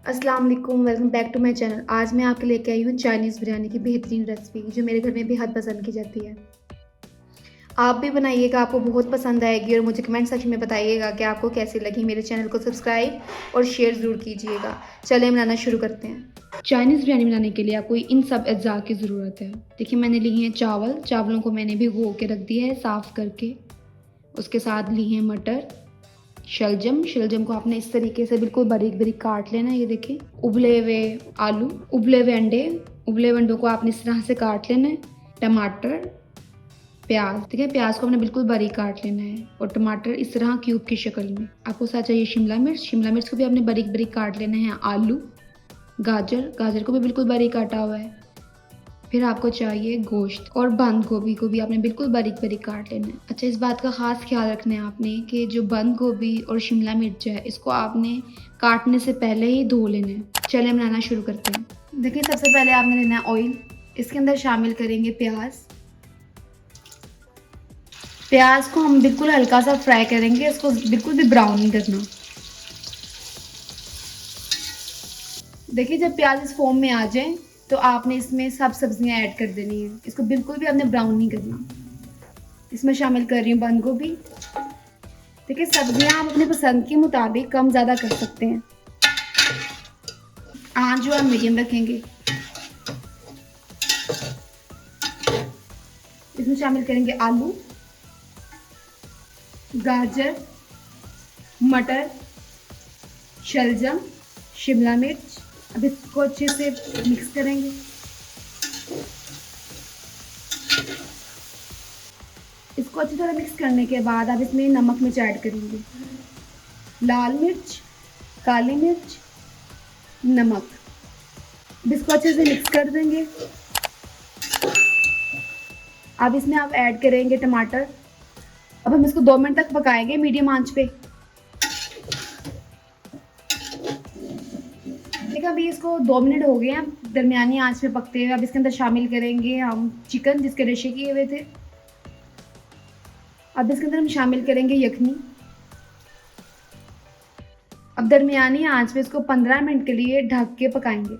अस्सलाम वालेकुम, welcome back to my channel. आज मैं आपके लेके आई हूँ चाइनीज़ बिरयानी की बेहतरीन रेसिपी जो मेरे घर में बेहद पसंद की जाती है। आप भी बनाइएगा, आपको बहुत पसंद आएगी और मुझे कमेंट सेक्शन में बताइएगा कि आपको कैसी लगी। मेरे चैनल को सब्सक्राइब और शेयर ज़रूर कीजिएगा। चलिए बनाना शुरू करते हैं। चाइनीज़ बिरयानी बनाने के लिए आपको इन सब अज्जा की ज़रूरत है। देखिए मैंने लिए हैं चावलों को मैंने भिगो के रख दिया है साफ़ करके। उसके साथ लिए हैं मटर, शलजम को आपने इस तरीके से बिल्कुल बारीक बारीक काट लेना है। ये देखिए उबले हुए आलू, उबले हुए अंडे, उबले हुए अंडों को आपने इस तरह से काट लेना है। टमाटर, प्याज, देखिए प्याज को आपने बिल्कुल बारीक काट लेना है और टमाटर इस तरह क्यूब की शक्ल में। आपको साथ चाहिए शिमला मिर्च को भी आपने बारीक बारीक काट लेना है। आलू, गाजर को भी बिल्कुल बारीक काटा हुआ है। फिर आपको चाहिए गोश्त और बंद गोभी को भी आपने बिल्कुल बारीक बारीक काट लेना है। अच्छा, इस बात का खास ख्याल रखना है आपने कि जो बंद गोभी और शिमला मिर्च है इसको आपने काटने से पहले ही धो लेना है। चलिए बनाना शुरू करते हैं। देखिए सबसे पहले आपने लेना है ऑयल। इसके अंदर शामिल करेंगे प्याज को हम बिल्कुल हल्का सा फ्राई करेंगे, इसको बिल्कुल भी ब्राउन नहीं करना। देखिए जब प्याज इस फॉर्म में आ जाए तो आपने इसमें सब सब्जियां ऐड कर देनी है। इसको बिल्कुल भी आपने ब्राउन नहीं करना। इसमें शामिल कर रही हूँ बंद गोभी। देखिए सब्जियां आप अपने पसंद के मुताबिक कम ज़्यादा कर सकते हैं। आँच जो है मीडियम रखेंगे। इसमें शामिल करेंगे आलू, गाजर, मटर, शलजम, शिमला मिर्च। अब इसको अच्छे से मिक्स करेंगे। इसको अच्छी तरह मिक्स करने के बाद आप इसमें नमक मिर्च ऐड करेंगे। लाल मिर्च, काली मिर्च, नमक। अब इसको अच्छे से मिक्स कर देंगे। अब इसमें आप ऐड करेंगे टमाटर। अब हम इसको 2 मिनट तक पकाएंगे मीडियम आंच पे। देखिए अभी इसको 2 मिनट हो गए हैं दरमियानी आंच पे पकते हुए। अब इसके अंदर शामिल करेंगे हम चिकन जिसके रेशे किए हुए थे। अब इसके अंदर हम शामिल करेंगे यखनी। अब दरमियानी आंच पे इसको 15 मिनट के लिए ढक के पकाएंगे।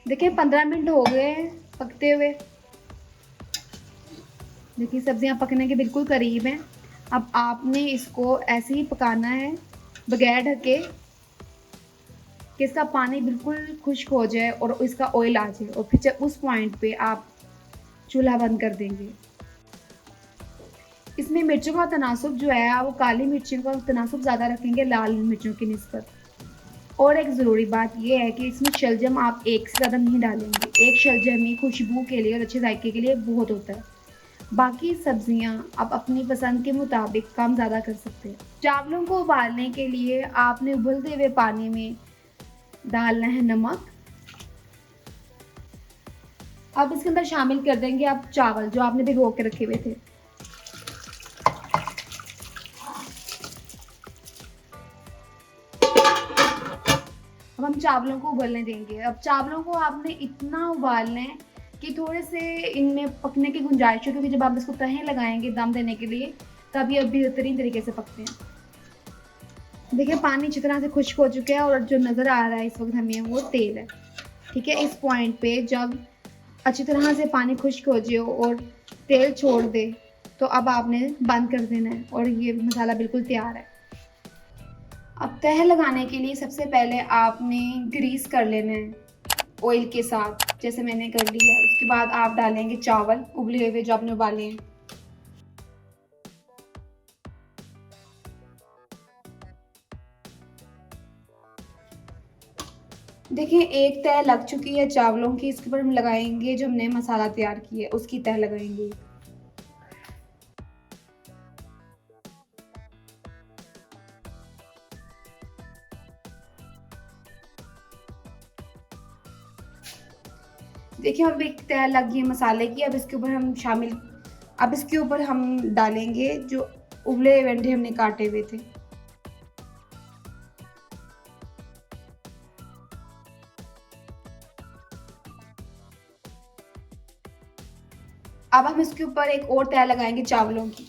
देखिए 15 मिनट हो गए पकते हुए। देखिए सब्जियां पकने के बिल्कुल करीब हैं। अब आपने इसको ऐसे ही पकाना है बगैर ढके कि इसका पानी बिल्कुल खुश्क हो जाए और इसका ऑयल आ जाए। और फिर जब उस पॉइंट पे आप चूल्हा बंद कर देंगे। इसमें मिर्चों का तनासुब जो है वो काली मिर्चों का तनासुब ज़्यादा रखेंगे लाल मिर्चों की निस्बत। और एक ज़रूरी बात यह है कि इसमें शलजम आप एक से ज़्यादा नहीं डालेंगे। एक शलजम ही खुशबू के लिए और अच्छे जायके के लिए बहुत होता है। बाकी सब्जियां आप अपनी पसंद के मुताबिक कम ज़्यादा कर सकते हैं। चावलों को उबालने के लिए आपने उबलते हुए पानी में डालना है नमक। अब इसके अंदर शामिल कर देंगे आप चावल जो आपने भिगो के रखे हुए थे। अब हम चावलों को उबलने देंगे। अब चावलों को आपने इतना उबालना है कि थोड़े से इनमें पकने की गुंजाइश हो, क्योंकि जब आप इसको तहें लगाएंगे दम देने के लिए तब ये बेहतरीन तरीके से पकते हैं। देखिए पानी अच्छी तरह से खुश्क हो चुका है और जो नज़र आ रहा है इस वक्त हमें वो तेल है। ठीक है, इस पॉइंट पे जब अच्छी तरह से पानी खुश्क हो जाए और तेल छोड़ दे तो अब आपने बंद कर देना है और ये मसाला बिल्कुल तैयार है। अब तह लगाने के लिए सबसे पहले आपने ग्रीस कर लेना है ऑयल के साथ, जैसे मैंने कर ली है। उसके बाद आप डालेंगे चावल उबले हुए जो आपने उबाले हैं। देखिए एक तह लग चुकी है चावलों की। इसके ऊपर हम लगाएंगे जो हमने मसाला तैयार किया है उसकी तह लगाएंगे। देखिए अब एक तह लग गई है मसाले की। अब इसके ऊपर हम डालेंगे जो उबले हुए अंडे हमने काटे हुए थे। अब हम इसके ऊपर एक और तह लगाएंगे चावलों की।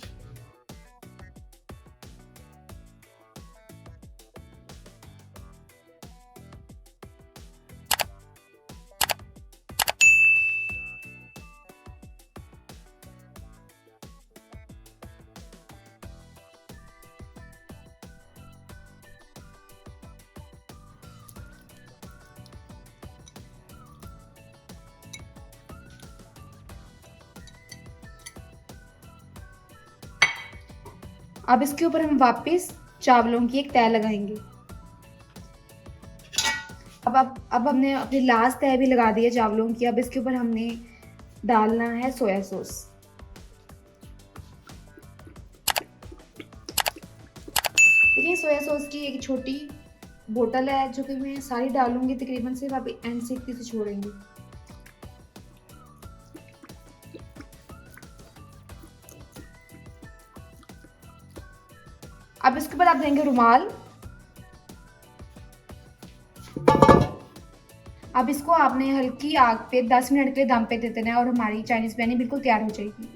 अब इसके ऊपर हम वापस चावलों की एक तह लगाएंगे। अब हमने अपनी लास्ट तह भी लगा दी है चावलों की। अब इसके ऊपर हमने डालना है सोया सॉस। देखिए सोया सॉस की एक छोटी बोतल है जो कि मैं सारी डालूंगी तकरीबन, सिर्फ आप एंड से इतनी से छोड़ेंगे। अब इसके ऊपर आप देंगे रुमाल। अब इसको आपने हल्की आग पे 10 मिनट के लिए दम पे दे देना है और हमारी चाइनीज़ बिरयानी बिल्कुल तैयार हो जाएगी।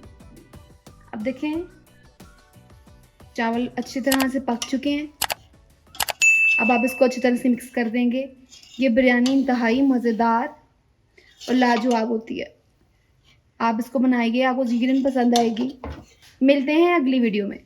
अब देखें चावल अच्छी तरह से पक चुके हैं। अब आप इसको अच्छी तरह से मिक्स कर देंगे। ये बिरयानी इंतहाई मज़ेदार और लाजवाब होती है। आप इसको बनाइए, आपको यकीनन पसंद आएगी। मिलते हैं अगली वीडियो में।